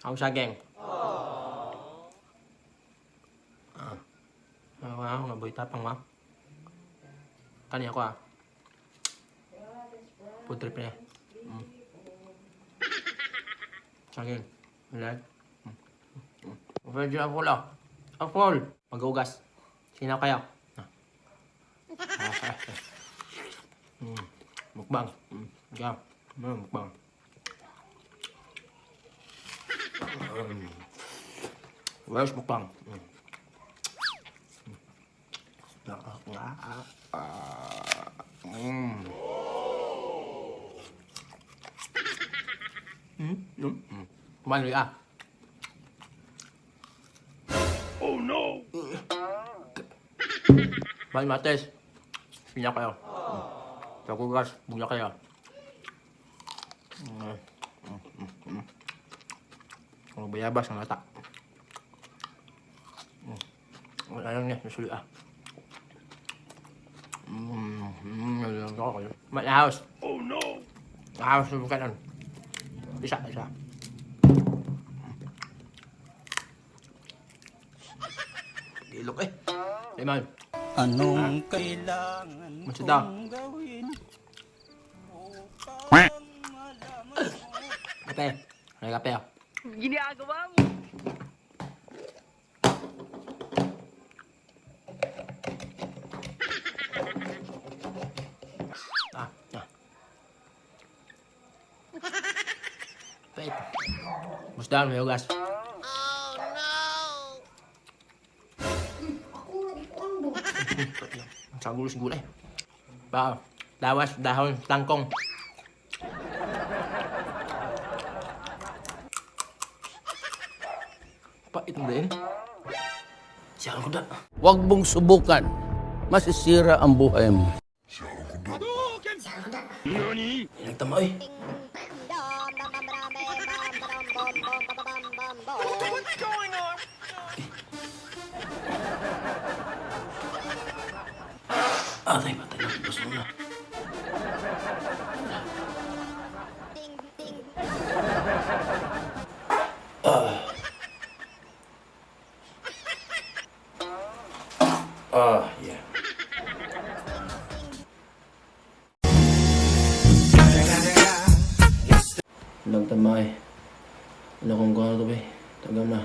Không saging. Wow, nga boy tapang ma. Kani ako ah. Food trip niya. Saging. Ulan. Pwede na full ah. Full. Mag-ugas. Sino kaya? Mukbang. Yeah. Mukbang. Where's mukbang? Kumain ulit ah. Oh no! Bye mates. Pinya kayo. Tagugas, bugya kayo. Ang bayabas ang mata. Ano niya, nasuli ah. Malaos. Oh no! Malaos na bukan ano. Isa. Ilok eh. Limon. Anong kailangan Masida. kong gawin? Kape. May kape ah. Ginagawa mo. Pait. Musdahan may ugas. Ang gulo-gulo eh. Dawas, dahon, tangkong. Pait mo din. Siya ko na. Huwag mong subukan. Masisira ang buhay mo. Nagtama eh. What's going on? Patay na. Gusto na. Yeah. Nagtama eh. Ano kung gano'n ito ba eh. Tagam na.